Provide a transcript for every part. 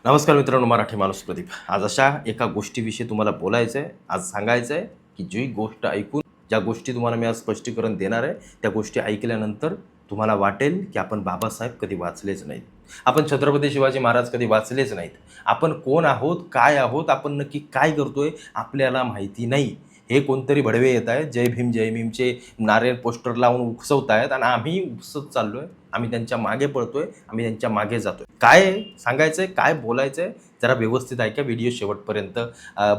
नमस्कार मित्रांनो, मराठी माणूस प्रदीप. आज अशा एका गोष्टीविषयी तुम्हाला बोलायचं आहे, आज सांगायचं आहे, की जी गोष्ट ऐकून ज्या गोष्टी तुम्हाला मी आज स्पष्टीकरण देणार आहे, त्या गोष्टी ऐकल्यानंतर तुम्हाला वाटेल, की आपण बाबासाहेब कधी वाचलेच नाहीत. आपण छत्रपती शिवाजी महाराज कधी वाचलेच नाहीत. आपण कोण आहोत, काय आहोत, आपण नक्की काय करतोय, आपल्याला माहिती नाही. हे कोणतरी भडवे येत आहेत, जय भीमचे नारे पोस्टर लावून उकसवतायत आणि आम्ही उपसत चाललोय. आम्ही त्यांच्या मागे पळतोय, आम्ही त्यांच्या मागे जातोय. काय आहे सांगायचंय, काय बोलायचंय, जरा व्यवस्थित ऐका. व्हिडिओ शेवटपर्यंत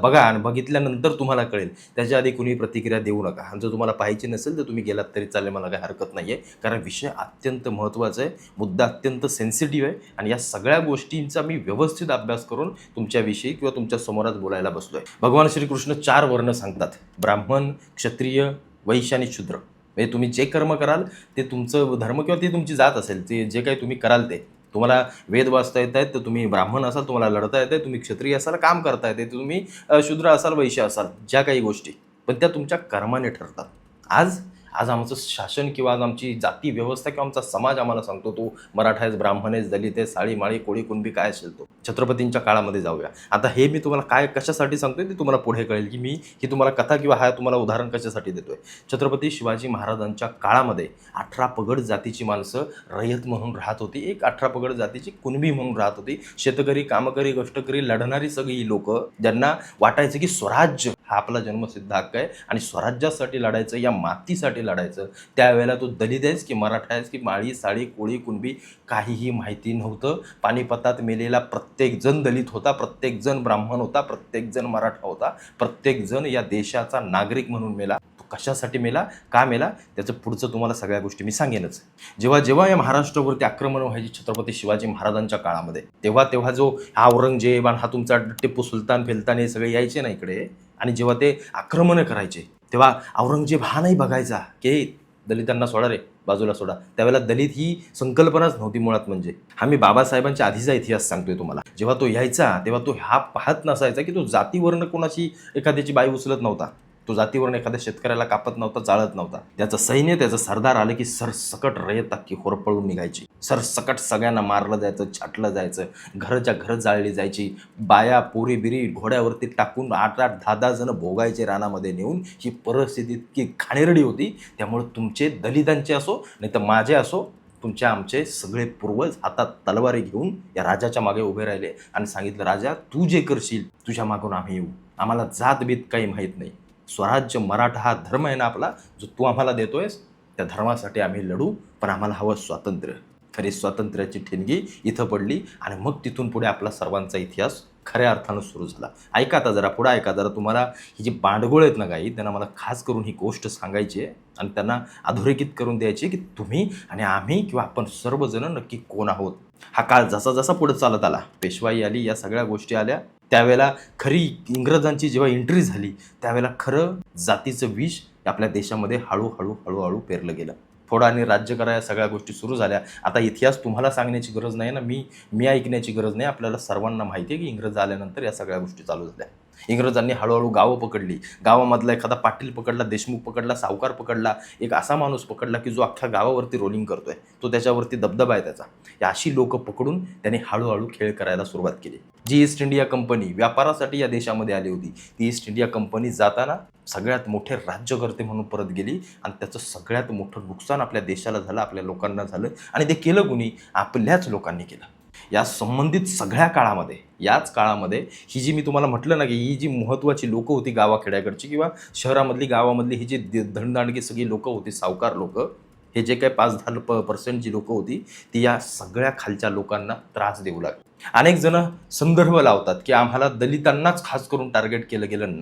बघा आणि बघितल्यानंतर तुम्हाला कळेल. त्याच्या आधी कुणी प्रतिक्रिया देऊ नका. आणि जर तुम्हाला पाहिजे नसेल तर तुम्ही गेलात तरी चालेल, मला काही हरकत नाही आहे. कारण विषय अत्यंत महत्त्वाचा आहे, मुद्दा अत्यंत सेन्सिटिव्ह आहे आणि या सगळ्या गोष्टींचा मी व्यवस्थित अभ्यास करून तुमच्याविषयी किंवा तुमच्या समोरात बोलायला बसलोय. भगवान श्रीकृष्ण 4 वर्ण सांगतात: ब्राह्मण, क्षत्रिय, वैश्य आणि शूद्र. म्हणजे तुम्ही जे कर्म कराल ते तुमचं धर्म किंवा ती तुमची जात असेल, ते जे काही तुम्ही कराल ते. तुम्हाला वेद वाचता येत आहेत तर तुम्ही ब्राह्मण असाल, तुम्हाला लढता येते, तुम्ही क्षत्रिय असाल, काम करता येते, तुम्ही शूद्र असाल, वैश्य असाल, ज्या काही गोष्टी, पण त्या तुमच्या कर्माने ठरतात. आज आज आमचं शासन किंवा आज आमची जाती व्यवस्था किंवा आमचा समाज आम्हाला सांगतो, तो मराठा आहेस, ब्राह्मण आहेस, दलित आहे, साळी माळी कोळी कुणबी काय असेल तो. छत्रपतींच्या काळामध्ये जाऊया. आता हे मी तुम्हाला काय कशासाठी सांगतोय ते तुम्हाला पुढे कळेल, की मी ही तुम्हाला कथा किंवा हा तुम्हाला उदाहरण कशासाठी देतोय. छत्रपती शिवाजी महाराजांच्या काळामध्ये 18 पगड जातीची माणसं रयत म्हणून राहत होती. एक 18 पगड जातीची कुणबी म्हणून राहत होती. शेतकरी, कामकरी, कष्टकरी, लढणारी सगळी लोक, ज्यांना वाटायचं की स्वराज्य हा आपला जन्मसिद्ध हक्क आहे आणि स्वराज्यासाठी लढायचं, या मातीसाठी लढायचं. त्यावेळेला तो दलित आहेस की मराठा आहेस की माळी साळी कोळी कुणबी काहीही माहिती नव्हतं. पानिपतात मेलेला प्रत्येकजण दलित होता, प्रत्येकजण ब्राह्मण होता, प्रत्येकजण मराठा होता, प्रत्येकजण या देशाचा नागरिक म्हणून मेला. तो कशासाठी मेला, का मेला, त्याचं पुढचं तुम्हाला सगळ्या गोष्टी मी सांगेनच. जेव्हा जेव्हा या महाराष्ट्रावरती आक्रमण व्हायची छत्रपती शिवाजी महाराजांच्या काळामध्ये, तेव्हा तेव्हा जो हा औरंगजेब आणि हा तुमचा टिप्पू सुलतान फिलतान हे सगळे यायचे ना इकडे, आणि जेव्हा ते आक्रमण करायचे तेव्हा औरंगजेब हा नाही बघायचा की दलितांना सोडा रे, बाजूला सोडा. त्यावेळेला दलित ही संकल्पनाच नव्हती मुळात. म्हणजे हा मी बाबासाहेबांच्या आधीचा इतिहास सांगतोय तुम्हाला. जेव्हा तो यायचा तेव्हा तो हा पाहत नसायचा की तो जातीवर्ण कोणाची एखाद्याची बाई उचलत नव्हता, तो जातीवरून एखाद्या शेतकऱ्याला कापत नव्हता, चालत नव्हता. त्याचं सैन्य, त्याचं सरदार आलं की सरसकट रयत अख्खी होरपळून निघायची. सरसकट सगळ्यांना मारलं जायचं, छाटलं जायचं, घरच्या घर जाळली जायची. बाया पोरी बिरी घोड्यावरती टाकून 8-8 10-10 जण भोगायचे रानामध्ये नेऊन. ही परिस्थिती इतकी घाणेरडी होती. त्यामुळे तुमचे दलितांचे असो नाही तर माझे असो, तुमच्या आमचे सगळे पूर्वज हातात तलवारी घेऊन या राजाच्या मागे उभे राहिले आणि सांगितलं, राजा तू जे करशील तुझ्या मागून आम्ही येऊ. आम्हाला जातबीत काही माहीत नाही. स्वराज्य मराठा हा धर्म आहे ना आपला, जो तू आम्हाला देतोयस, त्या धर्मासाठी आम्ही लढू, पण आम्हाला हवं स्वातंत्र्य. खरी स्वातंत्र्याची ठिणगी इथं पडली आणि मग तिथून पुढे आपला सर्वांचा इतिहास खऱ्या अर्थानं सुरू झाला. ऐका आता जरा, पुढं ऐका जरा. तुम्हाला ही जी बांडगोळ आहेत ना काही, त्यांना मला खास करून ही गोष्ट सांगायची आहे आणि त्यांना अधोरेखित करून द्यायची की तुम्ही आणि आम्ही किंवा आपण सर्वजण नक्की कोण आहोत. हा काळ जसा जसा पुढे चालत आला, पेशवाई आली, या सगळ्या गोष्टी आल्या, त्यावेळेला खरी इंग्रजांची जेव्हा एंट्री झाली त्यावेळेला खरं जातीचं विष आपल्या देशामध्ये हळूहळू पेरलं गेलं. थोडं आणि राज्य करा, या सगळ्या गोष्टी सुरू झाल्या. आता इतिहास तुम्हाला सांगण्याची गरज नाही ना, मी ऐकण्याची गरज नाही. आपल्याला सर्वांना माहिती आहे की इंग्रज आल्यानंतर या सगळ्या गोष्टी चालू झाल्या. इंग्रजांनी हळूहळू गावं पकडली. गावामधला एखादा पाटील पकडला, देशमुख पकडला, सावकार पकडला, एक असा माणूस पकडला की जो अख्ख्या गावावरती रोलिंग करतोय, तो त्याच्यावरती दबदबा आहे त्याचा. या अशी लोकं पकडून त्यांनी हळूहळू खेळ करायला सुरुवात केली. जी ईस्ट इंडिया कंपनी व्यापारासाठी या देशामध्ये आली होती, ती ईस्ट इंडिया कंपनी जाताना सगळ्यात मोठे राज्यकर्ते म्हणून परत गेली आणि त्याचं सगळ्यात मोठं नुकसान आपल्या देशाला झालं, आपल्या लोकांना झालं. आणि ते केलं कुणी? आपल्याच लोकांनी केलं. या संबंधित सगळ्या काळामध्ये, याच काळामध्ये ही जी मी तुम्हाला म्हटलं ना की ही जी महत्त्वाची लोकं होती गावाखेड्याकडची किंवा शहरामधली गावामधली, ही जी धनदांडगी सगळी लोकं होती, सावकार लोकं, हे जे काही 5-10% जी लोकं होती, ती या सगळ्या खालच्या लोकांना त्रास देऊ लागली. अनेक जण संदर्भ लावतात की आम्हाला दलितांनाच खास करून टार्गेट केलं गेलं.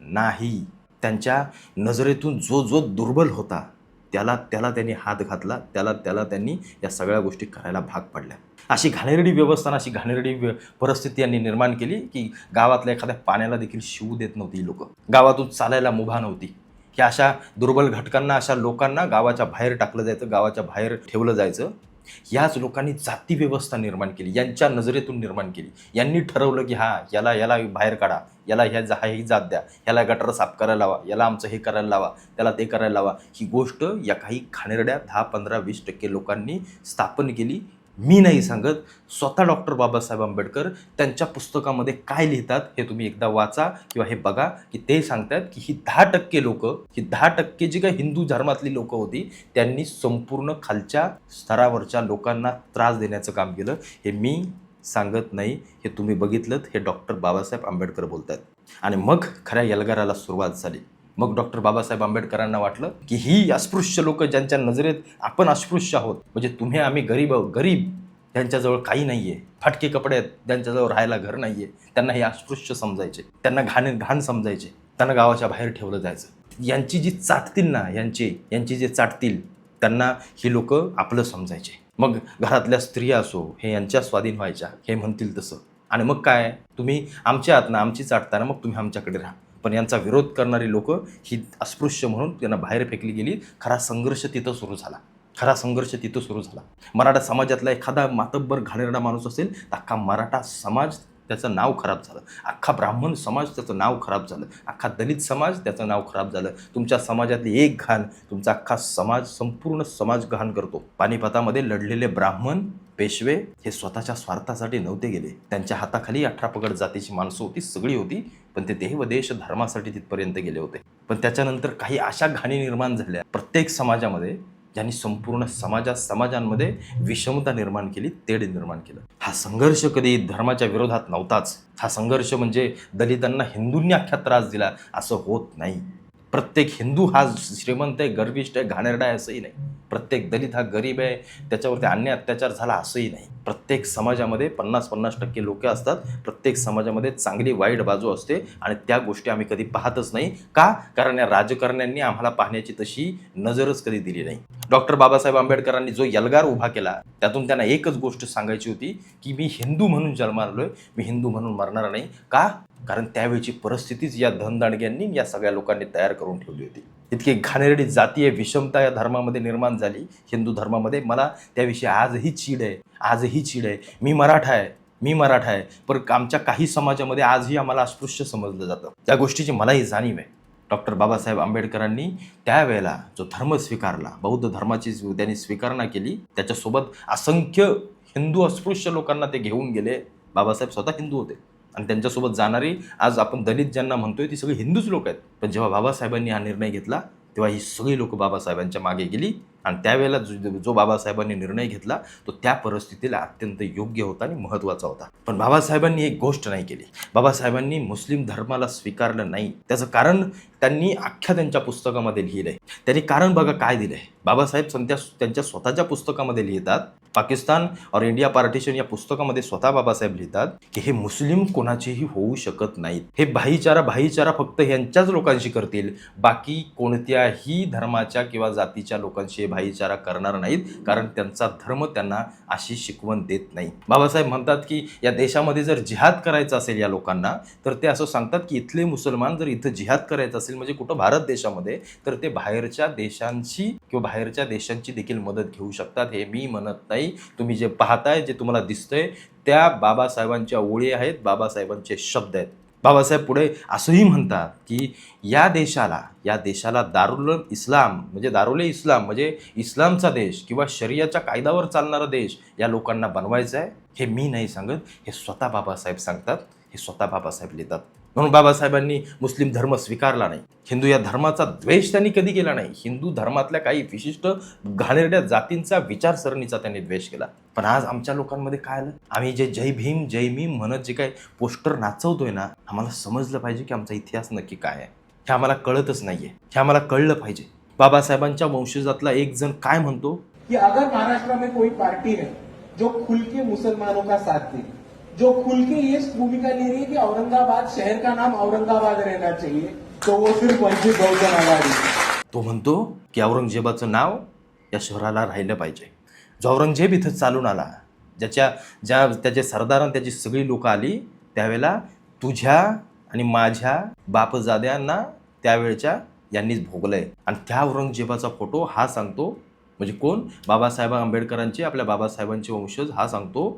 नाही. त्यांच्या नजरेतून जो जो दुर्बल होता त्याला त्यांनी हात घातला, त्याला त्यांनी या सगळ्या गोष्टी करायला भाग पडल्या. अशी घाणेरडी व्यवस्था, अशी घाणेरडी परिस्थिती यांनी निर्माण केली की गावातल्या एखाद्या पाण्याला देखील शिवू देत नव्हती ही लोकं. गावातून चालायला मुभा नव्हती. की अशा दुर्बल घटकांना, अशा लोकांना गावाच्या बाहेर टाकलं जायचं, गावाच्या बाहेर ठेवलं जायचं. याच लोकांनी जाती व्यवस्था निर्माण केली, यांच्या नजरेतून निर्माण केली. यांनी ठरवलं की याला बाहेर काढा, याला ही जात द्या, याला गटर साफ करायला लावा, याला आमचं हे करायला लावा, त्याला ते करायला लावा. ही गोष्ट या काही घाणेरड्या 10-15-20% लोकांनी स्थापन केली. मी नाही सांगत, स्वतः डॉक्टर बाबासाहेब आंबेडकर त्यांच्या पुस्तकामध्ये काय लिहितात हे तुम्ही एकदा वाचा किंवा हे बघा, की ते सांगतात की ही 10% लोक, ही 10% जी काही हिंदू धर्मातली लोक होती, त्यांनी संपूर्ण खालच्या स्तरावरच्या लोकांना त्रास देण्याचं काम केलं. हे मी सांगत नाही, हे तुम्ही बघितलं, हे डॉक्टर बाबासाहेब आंबेडकर बोलतात. आणि मग खऱ्या यलगाराला सुरुवात झाली. मग डॉक्टर बाबासाहेब आंबेडकरांना वाटलं की ही अस्पृश्य लोक, ज्यांच्या नजरेत आपण अस्पृश्य आहोत, म्हणजे तुम्ही आम्ही गरीब त्यांच्याजवळ काही नाही आहे, फाटके कपडे आहेत, ज्यांच्याजवळ राहायला घर नाही आहे, त्यांना हे अस्पृश्य समजायचे, त्यांना घाण समजायचे, त्यांना गावाच्या बाहेर ठेवलं जायचं. यांची जी चाटतील ना, यांची जे चाटतील, त्यांना ही लोक आपलं समजायचे. मग घरातल्या स्त्रिया असो, हे यांच्या स्वाधीन व्हायच्या, हे म्हणतील तसं. आणि मग काय, तुम्ही आमच्या आहात ना, आमची चाटता ना, मग तुम्ही आमच्याकडे राहा. पण यांचा विरोध करणारी लोक ही अस्पृश्य म्हणून त्यांना बाहेर फेकली गेली. खरा संघर्ष तिथं सुरू झाला. मराठा समाजातला एखादा मातब्बर घाणेरडा माणूस असेल तर अख्खा मराठा समाज त्याचं नाव खराब झालं, अख्खा ब्राह्मण समाज त्याचं नाव खराब झालं, अख्खा दलित समाज त्याचं नाव खराब झालं. तुमच्या समाजातली एक घाण तुमचा अख्खा समाज, संपूर्ण समाज घाण करतो. पानिपतामध्ये लढलेले ब्राह्मण पेशवे हे स्वतःच्या स्वार्थासाठी नव्हते गेले. त्यांच्या हाताखाली 18 पगड जातीची माणसं होती, सगळी होती, पण ते देह व देश धर्मासाठी तिथपर्यंत गेले होते. पण त्याच्यानंतर काही अशा घाणी निर्माण झाल्या प्रत्येक समाजामध्ये, ज्यांनी संपूर्ण समाजांमध्ये विषमता निर्माण केली, तेढ निर्माण केलं. हा संघर्ष कधी धर्माच्या विरोधात नव्हताच. हा संघर्ष म्हणजे दलितांना हिंदूंनी अख्खा त्रास दिला असं होत नाही. प्रत्येक हिंदू हा श्रीमंत आहे, गर्विष्ठ आहे, घाणेरडा आहे असंही नाही. प्रत्येक दलित हा गरीब आहे, त्याच्यावरती अन्याय अत्याचार झाला असंही नाही. प्रत्येक समाजामध्ये 50% लोक असतात. प्रत्येक समाजामध्ये चांगली वाईट बाजू असते आणि त्या गोष्टी आम्ही कधी पाहतच नाही. का? कारण या राजकारण्यांनी आम्हाला पाहण्याची तशी नजरच कधी दिली नाही. डॉक्टर बाबासाहेब आंबेडकरांनी जो यलगार उभा केला, त्यातून त्यांना एकच गोष्ट सांगायची होती की मी हिंदू म्हणून जन्माला आलोय, मी हिंदू म्हणून मरणार नाही. का? कारण त्यावेळची परिस्थितीच या धनदांडग्यांनी, या सगळ्या लोकांनी तयार करून ठेवली होती. इतकी घाणेरडी जातीय विषमता या धर्मामध्ये निर्माण झाली, हिंदू धर्मामध्ये. मला त्याविषयी आजही चीड आहे. मी मराठा आहे, पण आमच्या काही समाजामध्ये आजही आम्हाला अस्पृश्य समजलं जातं. त्या गोष्टीची मलाही जाणीव आहे. डॉक्टर बाबासाहेब आंबेडकरांनी त्यावेळेला जो धर्म स्वीकारला, बौद्ध धर्माची त्यांनी स्वीकारना केली, त्याच्यासोबत असंख्य हिंदू अस्पृश्य लोकांना ते घेऊन गेले. बाबासाहेब स्वतः हिंदू होते आणि त्यांच्यासोबत जाणारी आज आपण दलित ज्यांना म्हणतोय ती सगळी हिंदूच लोक आहेत. पण जेव्हा बाबासाहेबांनी हा निर्णय घेतला, तेव्हा ही सगळी लोक बाबासाहेबांच्या मागे गेली. आणि त्यावेळेला जो बाबासाहेबांनी निर्णय घेतला तो त्या परिस्थितीला अत्यंत योग्य होता आणि महत्त्वाचा होता. पण बाबासाहेबांनी एक गोष्ट नाही केली. बाबासाहेबांनी मुस्लिम धर्माला स्वीकारलं नाही. त्याचं कारण त्यांनी अख्ख्या त्यांच्या पुस्तकामध्ये लिहिलंय. त्यांनी कारण बघा काय दिलंय. बाबासाहेब त्यांच्या स्वतःच्या पुस्तकामध्ये लिहितात, पाकिस्तान और इंडिया पार्टिशन या पुस्तकामध्ये स्वतः बाबासाहेब लिहितात की हे मुस्लिम कोणाचेही होऊ शकत नाहीत. हे भाईचारा फक्त यांच्याच लोकांशी करतील, बाकी कोणत्याही धर्माच्या किंवा जातीच्या लोकांशी भाईचारा करणार नाहीत, कारण त्यांचा धर्म त्यांना अशी शिकवण देत नाही. बाबासाहेब म्हणतात की या देशामध्ये जर जिहाद करायचा असेल या लोकांना, तर ते असं सांगतात की इथले मुसलमान जर इथं जिहाद करायचं असेल, म्हणजे कुठं भारत देशामध्ये, तर ते बाहेरच्या देशांची किंवा बाहेरच्या देशांची देखील मदत घेऊ शकतात. हे मी म्हणत नाही. तुम्ही जे पाहताय, जे तुम्हाला दिसतंय, त्या बाबासाहेबांच्या ओळी आहेत, बाबासाहेबांचे शब्द आहेत. बाबासाहेब पुढे असंही म्हणतात की या देशाला दारुल इस्लाम म्हणजे इस्लामचा देश किंवा शरियाच्या कायद्यावर चालणारा देश या लोकांना बनवायचं आहे. हे मी नाही सांगत, हे स्वतः बाबासाहेब सांगतात, हे स्वतः बाबासाहेब लिहितात. म्हणून बाबासाहेबांनी मुस्लिम धर्म स्वीकारला नाही. हिंदू या धर्माचा द्वेष त्यांनी कधी केला नाही. हिंदू धर्मातल्या काही विशिष्ट घाणेरड्या जातींचा, विचारसरणीचा त्यांनी द्वेष केला. पण आज आमच्या लोकांमध्ये काय आलं, आम्ही जे जय भीम म्हणत जे काही पोस्टर नाचवतोय ना, आम्हाला समजलं पाहिजे की आमचा इतिहास नक्की काय आहे. हे आम्हाला कळतच नाहीये. हे आम्हाला कळलं पाहिजे. बाबासाहेबांच्या वंशजातला एक जण काय म्हणतो की अगर महाराष्ट्र में कोई पार्टी है जो खुल के मुसलमानों का साथ दे, जो खुल के ये भूमिका ले रही है कि औरंगाबाद शहर का नाम औरंगाबाद रहना चाहिए, तो वो सिर्फ वंचित बहुजन आघाडी. तो म्हणतो की औरंगजेबाचं नाव या शहराला राहिलं पाहिजे. जो औरंगजेब इथं चालून आला, त्याचे सरदार आणि त्याची सगळी लोक आली, त्यावेळेला तुझ्या आणि माझ्या बापजाद्यांना त्यावेळच्या यांनीच भोगलंय. आणि त्या औरंगजेबाचा फोटो हा सांगतो, म्हणजे कोण, बाबासाहेब आंबेडकरांचे, आपल्या बाबासाहेबांचे वंशज, हा सांगतो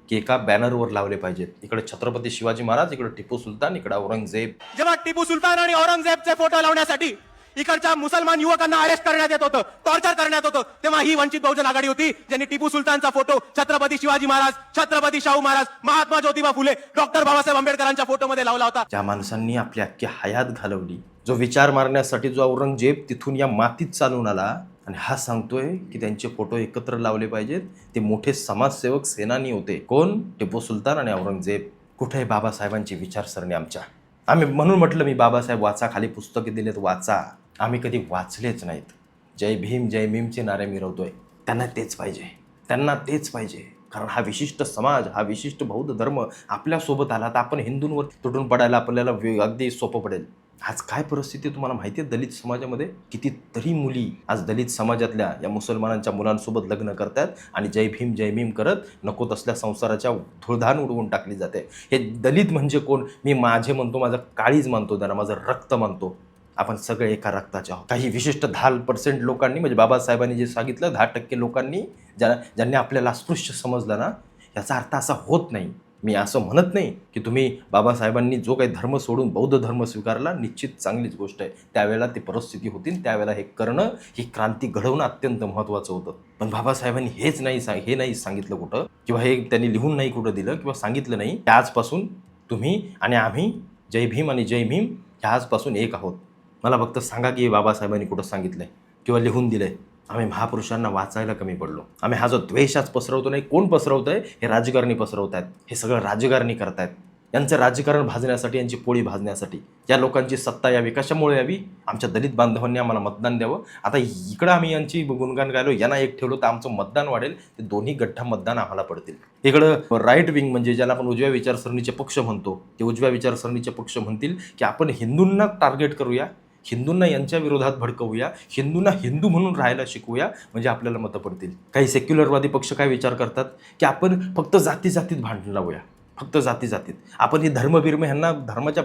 की एका बॅनरवर लावले पाहिजेत. इकडे छत्रपती शिवाजी महाराज, इकडे टिपू सुलतान, इकडे औरंगजेब. जेव्हा टिपू सुलतान आणि औरंगजेबचे फोटो लावण्यासाठी इकडच्या मुसलमान युवकांना अरेस्ट करण्यात येत होतं, टॉर्चर करण्यात होतं, तेव्हा ही वंचित बहुजन आघाडी होती ज्यांनी टिपू सुलतानचा फोटो छत्रपती शिवाजी महाराज, छत्रपती शाहू महाराज, महात्मा ज्योतिबा फुले, डॉक्टर बाबासाहेब आंबेडकरांच्या फोटोमध्ये लावला होता. ज्या माणसांनी आपली अख्खी हयात घालवली, जो विचार मारण्यासाठी जो औरंगजेब तिथून या मातीत चालून आला आणि हा सांगतोय की त्यांचे फोटो एकत्र लावले पाहिजेत, ते मोठे समाजसेवक सेनानी होते. कोण? टिपू सुलतान आणि औरंगजेब. कुठे आहे बाबासाहेबांची विचारसरणी आमच्या? आम्ही म्हणून म्हटलं मी बाबासाहेब वाचा, खाली पुस्तके दिलेत वाचा. आम्ही कधी वाचलेच नाहीत. जय भीम जय भीमचे नारे मिरवतोय. त्यांना तेच पाहिजे, त्यांना तेच पाहिजे. कारण हा विशिष्ट समाज, हा विशिष्ट बौद्ध धर्म आपल्यासोबत आला तर आपण हिंदूंवर तुटून पडायला आपल्याला अगदी सोपं पडेल. आज काय परिस्थिती तुम्हाला माहिती आहे दलित समाजामध्ये? कितीतरी मुली आज दलित समाजातल्या या मुसलमानांच्या मुलांसोबत लग्न करतात आणि जय भीम करत नको तसल्या संसाराच्या धुळधाण उडवून टाकली जाते. हे दलित म्हणजे कोण? मी माझे म्हणतो, माझं काळीज मानतो, त्यांना माझं रक्त मानतो. आपण सगळे एका रक्ताचे आहोत. काही विशिष्ट 10% लोकांनी, म्हणजे बाबासाहेबांनी जे सांगितलं 10% लोकांनी ज्यांनी आपल्याला अस्पृश्य समजलं ना, याचा अर्थ असा होत नाही. मी असं म्हणत नाही की तुम्ही बाबासाहेबांनी जो काही धर्म सोडून बौद्ध धर्म स्वीकारला, निश्चित चांगलीच गोष्ट आहे. त्यावेळेला ती परिस्थिती होती, त्यावेळेला हे करणं, ही क्रांती घडवणं अत्यंत महत्त्वाचं होतं. पण बाबासाहेबांनी हे नाही सांगितलं कुठं, किंवा हे त्यांनी लिहून नाही कुठं दिलं किंवा सांगितलं नाही की आजपासून तुम्ही आणि आम्ही जय भीम आणि जय भीम ह्या आजपासून एक आहोत. मला फक्त सांगा की बाबासाहेबांनी कुठं सांगितलंय किंवा लिहून दिलंय? आम्ही महापुरुषांना वाचायला कमी पडलो. आम्ही हा जो द्वेष आज पसरवतो नाही, कोण पसरवतंय? हे राजकारणी पसरवत आहेत. हे सगळं राजकारणी करतायत. यांचं राजकारण भाजण्यासाठी, यांची पोळी भाजण्यासाठी. ज्या लोकांची सत्ता यावी, कशामुळे यावी? आमच्या दलित बांधवांनी आम्हाला मतदान द्यावं. आता इकडं आम्ही यांची गुणगान गायलो, यांना एक ठेवलं तर आमचं मतदान वाढेल. ते दोन्ही गठ्ठा मतदान आम्हाला पडतील. इकडं राईट विंग, म्हणजे ज्याला आपण उजव्या विचारसरणीचे पक्ष म्हणतो, ते उजव्या विचारसरणीचे पक्ष म्हणतील की आपण हिंदूंना टार्गेट करूया, हिंदूंना यांच्या विरोधात भडकवूया, हिंदूंना हिंदू म्हणून राहायला शिकवूया, म्हणजे आपल्याला मतं पडतील. काही सेक्युलरवादी पक्ष काय विचार करतात की आपण फक्त जातीत भांडण लावूया, फक्त जातीत आपण ही धर्मबिर्म ह्यांना धर्माच्या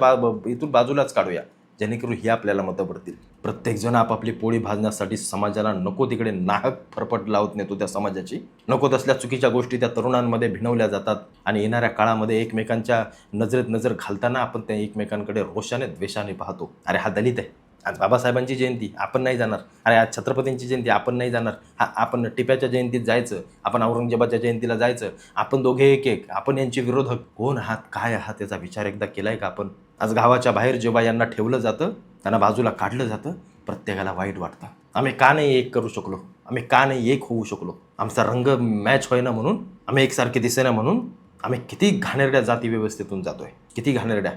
इथून बाजूलाच काढूया, जेणेकरून ही आपल्याला मतं पडतील. प्रत्येकजण आपापली पोळी भाजण्यासाठी समाजाला नको तिकडे नाहक फरफट लावत नेतो. त्या समाजाची नको तसल्या चुकीच्या गोष्टी त्या तरुणांमध्ये भिनवल्या जातात आणि येणाऱ्या काळामध्ये एकमेकांच्या नजरेत नजर घालताना आपण त्या एकमेकांकडे रोषाने द्वेषाने पाहतो. अरे हा दलित आहे, आज बाबासाहेबांची जयंती आपण नाही जाणार. अरे आज छत्रपतींची जयंती आपण नाही जाणार. आपण टिप्याच्या जयंतीत जायचं, आपण औरंगजेबाच्या जयंतीला जायचं. आपण दोघे एक, आपण यांचे विरोधक. कोण आहात, काय आहात, याचा विचार एकदा केलाय का आपण? आज गावाच्या बाहेर जेव्हा यांना ठेवलं जातं, त्यांना बाजूला काढलं जातं, प्रत्येकाला वाईट वाटतं. आम्ही का नाही एक करू शकलो? आम्ही का नाही एक होऊ शकलो? आमचा रंग मॅच होईना म्हणून, आम्ही एकसारखे दिसेना म्हणून आम्ही किती घाणेरड्या जाती व्यवस्थेतून जातोय, किती घाणेरड्या.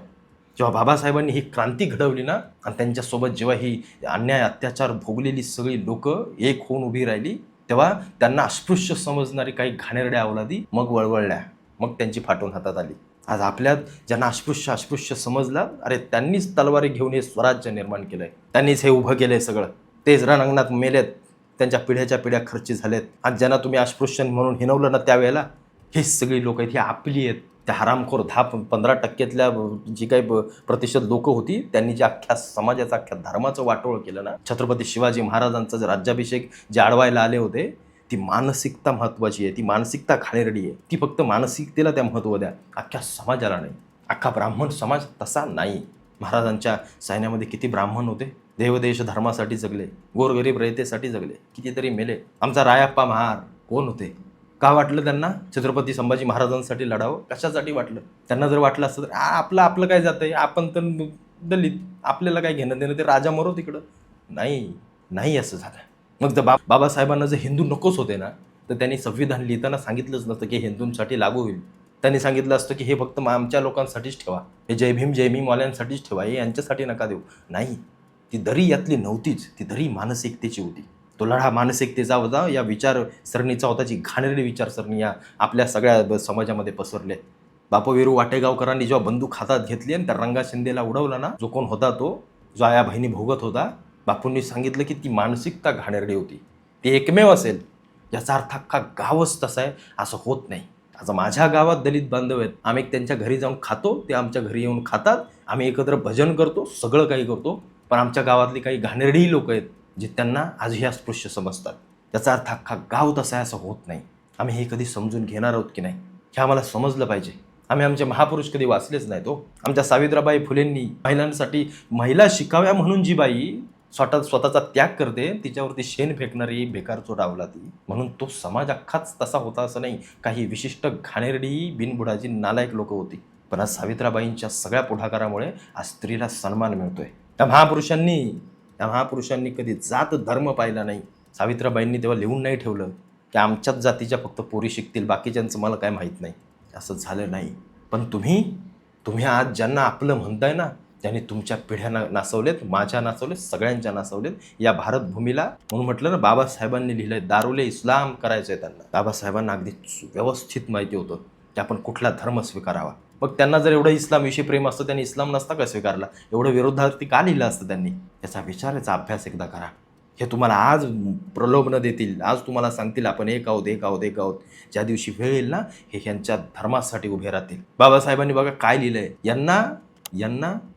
जेव्हा बाबासाहेबांनी ही क्रांती घडवली ना, आणि त्यांच्यासोबत जेव्हा ही अन्याय अत्याचार भोगलेली सगळी लोक एक होऊन उभी राहिली, तेव्हा त्यांना अस्पृश्य समजणारी काही घाणेरड्या अवलादी मग वळवळल्या, मग त्यांची फाटून हातात आली. आज आपल्यात ज्यांना अस्पृश्य समजला, अरे त्यांनीच तलवारी घेऊन हे स्वराज्य निर्माण केलंय, त्यांनीच हे उभं केलंय सगळं. तेच रणांगणात मेलेत, त्यांच्या पिढ्या खर्ची झालेत. आज ज्यांना तुम्ही अस्पृश्य म्हणून हिनवलं ना, त्यावेळेला ही सगळी लोक आहेत, ही आपली आहेत. त्या हरामखोर 10-15% जी काही प्रतिशत लोक होती, त्यांनी जे अख्ख्या समाजाचं, अख्ख्या धर्माचं वाटोळ केलं ना. छत्रपती शिवाजी महाराजांचा जे राज्याभिषेक जे अडवायला आले होते, ती मानसिकता महत्त्वाची आहे, ती मानसिकता घाणेरडी आहे. ती फक्त मानसिकतेला त्या महत्त्व द्या, अख्ख्या समाजाला नाही. अख्खा ब्राह्मण समाज तसा नाही. महाराजांच्या सैन्यामध्ये किती ब्राह्मण होते, देवदेश धर्मासाठी जगले, गोरगरीब रयतेसाठी जगले, कितीतरी मेले. आमचा रायाप्पा महार कोण होते? का वाटलं त्यांना छत्रपती संभाजी महाराजांसाठी लढावं? कशासाठी वाटलं? त्यांना जर वाटलं असतं तर आपलं काय जातंय, आपण तर दलित, आपल्याला काय घेणं देणं, ते राजा मरो तिकडं. नाही असं झालं. मग जर बाबासाहेबांना जर हिंदू नकोच होते ना, तर त्यांनी संविधान लिहिताना सांगितलंच नसतं की हिंदूंसाठी लागू होईल. त्यांनी सांगितलं असतं की हे फक्त आमच्या लोकांसाठीच ठेवा, हे जय भीम वाल्यांसाठीच ठेवा, हे यांच्यासाठी नका देऊ. नाही, ती दरी यातली नव्हतीच, ती दरी मानसिकतेची होती. तो लढा मानसिकतेचा होता, या विचारसरणीचा होता, जी घाणेरडी विचारसरणी या आपल्या सगळ्या समाजामध्ये पसरले. बापूवीरू वाटेगावकरांनी जेव्हा बंदूक हातात घेतली आणि त्या रंगा शिंदेला उडवला ना, जो कोण होता तो, जो आया बहिणी भोगत होता, बापूंनी सांगितलं की ती मानसिकता घाणेरडी होती. ती एकमेव असेल, याचा अर्थ अख्खा गावच तसा आहे असं होत नाही. आता माझ्या गावात दलित बांधव आहेत, आम्ही त्यांच्या घरी जाऊन खातो, ते आमच्या घरी येऊन खातात, आम्ही एकत्र भजन करतो, सगळं काही करतो. पण आमच्या गावातली काही घाणेरडी लोक आहेत जे त्यांना आजही अस्पृश्य समजतात. त्याचा अर्थ अख्खा गाव तसा आहे असं होत नाही. आम्ही हे कधी समजून घेणार आहोत की नाही, हे आम्हाला समजलं पाहिजे. आम्ही आमचे महापुरुष कधी वाचलेच नाही तो. आमच्या सावित्रीबाई फुलेंनी महिलांसाठी महिला शिकाव्या म्हणून जी बाई स्वतःचा त्याग करते, तिच्यावरती शेण फेकणारी बेकारचो डावला ती. म्हणून तो समाज अख्खाच तसा होता असं नाही. काही विशिष्ट घाणेरडी बिनबुडाची नालायक लोक होती. पण आज सावित्राबाईंच्या सगळ्या पुढाकारामुळे आज स्त्रीला सन्मान मिळतोय. त्या महापुरुषांनी कधी जात धर्म पाहिला नाही. सावित्राबाईंनी तेव्हा लिहून नाही ठेवलं की आमच्याच जातीच्या फक्त पोरी शिकतील, बाकीच्यांचं मला काय माहीत नाही. असं झालं नाही. पण तुम्ही आज ज्यांना आपलं म्हणताय ना, त्यांनी तुमच्या पिढ्या नासवलेत, माझ्या नासवलेत, सगळ्यांच्या नासवलेत या भारतभूमीला. म्हणून म्हटलं ना, बाबासाहेबांनी लिहिलंय दारुले इस्लाम करायचंय त्यांना. बाबासाहेबांना अगदी व्यवस्थित माहिती होतं की आपण कुठला धर्म स्वीकारावा. मग त्यांना जर एवढं इस्लामविषयी प्रेम असतं, त्यांनी इस्लाम नसता का स्वीकारला? एवढं विरोधार्थी का लिहिलं असतं त्यांनी? याचा विचार, याचा अभ्यास एकदा करा. हे तुम्हाला आज प्रलोभनं देतील, आज तुम्हाला सांगतील आपण एक आहोत. ज्या दिवशी वेळ येईल ना, हे ह्यांच्या धर्मासाठी उभे राहतील. बाबासाहेबांनी बघा काय लिहिलंय,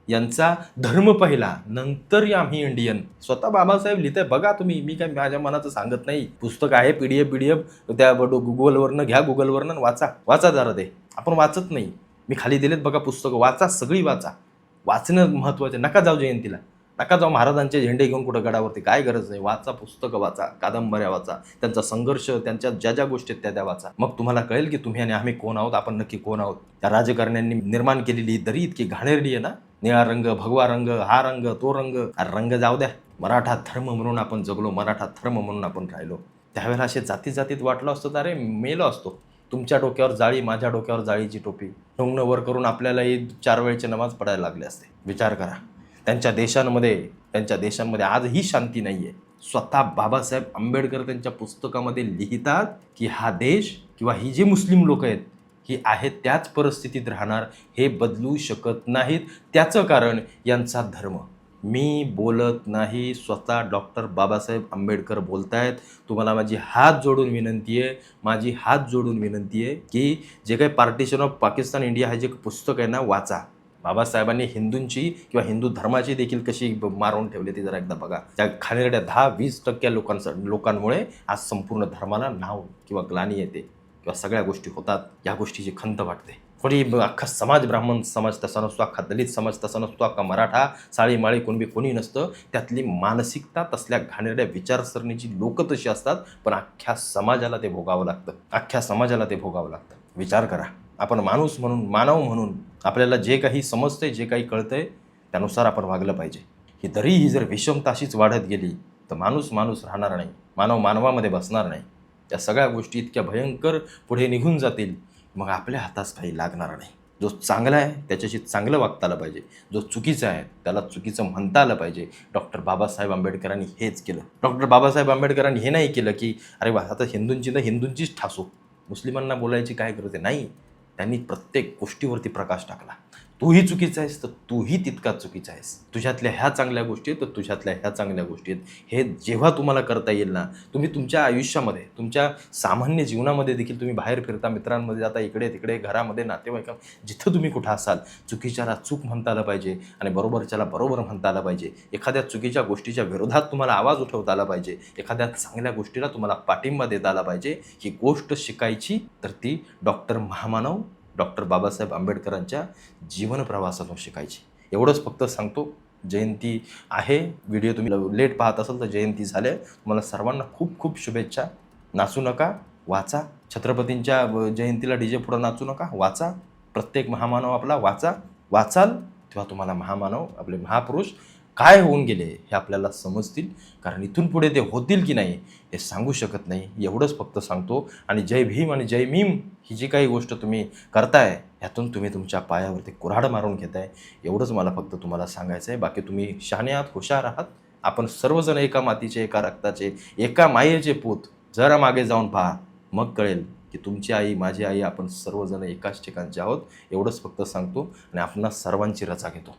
यांचा धर्म पहिला, नंतर आम्ही इंडियन. स्वतः बाबासाहेब लिहिताय बघा तुम्ही. मी काय माझ्या मनाचं सांगत नाही. पुस्तक आहे, पीडीएफ त्या गुगलवरनं घ्या, गुगलवरनं वाचा जरा ते. आपण वाचत नाही. मी खाली दिलेत बघा पुस्तकं, वाचा, सगळी वाचा. वाचणं महत्त्वाचं. नका जाऊ जयंतीला, नका जाऊ महाराजांचे झेंडे घेऊन कुठं गडावरती, काय गरज नाही. वाचा, पुस्तकं वाचा, कादंबऱ्या वाचा, त्यांचा संघर्ष, त्यांच्या ज्या गोष्टी आहेत त्या वाचा. मग तुम्हाला कळेल की तुम्ही आणि आम्ही कोण आहोत, आपण नक्की कोण आहोत. त्या राजकारण्यांनी निर्माण केलेली दरी इतकी घाणेरडी आहे ना. निळा रंग, भगवा रंग, हा रंग, तो रंग. रंग जाऊ द्या. मराठा धर्म म्हणून आपण जगलो, मराठा धर्म म्हणून आपण राहिलो. त्यावेळेला असे जातीत वाटलं असतं तर अरे मेलो असतो. तुमच्या डोक्यावर जाळी, माझ्या डोक्यावर जाळीची टोपी, ढोंगणं वर करून आपल्यालाही 4 वेळचे नमाज पडायला लागले असते. विचार करा. त्यांच्या देशांमध्ये आजही शांती नाही आहे. स्वतः बाबासाहेब आंबेडकर त्यांच्या पुस्तकामध्ये लिहितात की हा देश किंवा ही जी मुस्लिम लोक आहेत ही आहेत त्याच परिस्थितीत राहणार, हे बदलू शकत नाहीत. त्याचं कारण यांचा धर्म. मी बोलत नाही, स्वतः डॉक्टर बाबासाहेब आंबेडकर बोलतायत. तुम्हाला माझी हात जोडून विनंती आहे की जे काही पार्टिशन ऑफ पाकिस्तान इंडिया हे जे पुस्तक आहे ना, वाचा. बाबासाहेबांनी हिंदूंची किंवा हिंदू धर्माची देखील कशी मारून ठेवली ती जरा एकदा बघा. त्या खाणेरड्या 10-20% लोकांमुळे आज संपूर्ण धर्माला नाव किंवा ग्लानी येते किंवा सगळ्या गोष्टी होतात. या गोष्टीची खंत वाटते. कोणी अख्खा समाज, ब्राह्मण समाज तसा नसतो, अख्खा दलित समाज तसा नसतो, अख्खा मराठा, साळी माळी कुणबी कोणी नसतं. त्यातली मानसिकता, तसल्या घाणेरड्या विचारसरणीची लोक तशी असतात. पण अख्ख्या समाजाला ते भोगावं लागतं. विचार करा. आपण माणूस म्हणून, मानव म्हणून आपल्याला जे काही समजतंय, जे काही कळतंय त्यानुसार आपण वागलं पाहिजे. ही जर विषमता अशीच वाढत गेली तर माणूस राहणार नाही, मानव मानवामध्ये बसणार नाही. त्या सगळ्या गोष्टी इतक्या भयंकर पुढे निघून जातील, मग आपल्या हातास काही लागणार नाही. जो चांगला आहे त्याच्याशी चांगलं वागता आलं पाहिजे, जो चुकीचा आहे त्याला चुकीचं म्हणता आलं पाहिजे. डॉक्टर बाबासाहेब आंबेडकरांनी हेच केलं. डॉक्टर बाबासाहेब आंबेडकरांनी हे नाही केलं की अरे वा आता हिंदूंचीच ठासू, मुस्लिमांना बोलायची काय गरज आहे. नाही, त्यांनी प्रत्येक गोष्टीवरती प्रकाश टाकला. तूही चुकीचा आहेस तर तूही तितकाच चुकीचा आहेस. तुझ्यातल्या ह्या चांगल्या गोष्टी आहेत तर तुझ्यातल्या ह्या चांगल्या गोष्टी आहेत. हे जेव्हा तुम्हाला करता येईल ना, तुम्ही तुमच्या आयुष्यामध्ये, तुमच्या सामान्य जीवनामध्ये देखील तुम्ही बाहेर फिरता, मित्रांमध्ये जाता, इकडे तिकडे, घरामध्ये, नातेवाईका, जिथं तुम्ही कुठं असाल, चुकीच्याला चूक म्हणता आलं पाहिजे आणि बरोबरच्याला बरोबर म्हणता आलं पाहिजे. एखाद्या चुकीच्या गोष्टीच्या विरोधात तुम्हाला आवाज उठवता आला पाहिजे. एखाद्या चांगल्या गोष्टीला तुम्हाला पाठिंबा देता आला पाहिजे. ही गोष्ट शिकायची तर ती महामानव डॉक्टर बाबासाहेब आंबेडकरांच्या जीवन प्रवासातून शिकायची. एवढंच फक्त सांगतो. जयंती आहे. व्हिडिओ तुम्ही लेट पाहत असाल तर जयंती झाले. तुम्हाला सर्वांना खूप खूप शुभेच्छा. नाचू नका, वाचा. छत्रपतींच्या जयंतीला डीजे पुढं नाचू नका, वाचा. प्रत्येक महामानव आपला वाचाल तेव्हा तुम्हाला महामानव, आपले महापुरुष काय होऊन गेले हे आपल्याला समजतील. कारण इथून पुढे ते होतील की नाही हे सांगू शकत नाही. एवढंच फक्त सांगतो. आणि जय भीम आणि जय मीम ही जी काही गोष्ट तुम्ही करताय ह्यातून तुम्ही तुमच्या पायावरती कुऱ्हाड मारून घेताय. एवढंच मला फक्त तुम्हाला सांगायचं आहे. बाकी तुम्ही शहाणे आहात, हुशार आहात. आपण सर्वजण एका मातीचे, एका रक्ताचे, एका मायेचे पूत. जरा मागे जाऊन पहा, मग कळेल की तुमची आई, माझी आई, आपण सर्वजण एकाच ठिकाणचे आहोत. एवढंच फक्त सांगतो आणि आपणा सर्वांची रजा घेतो.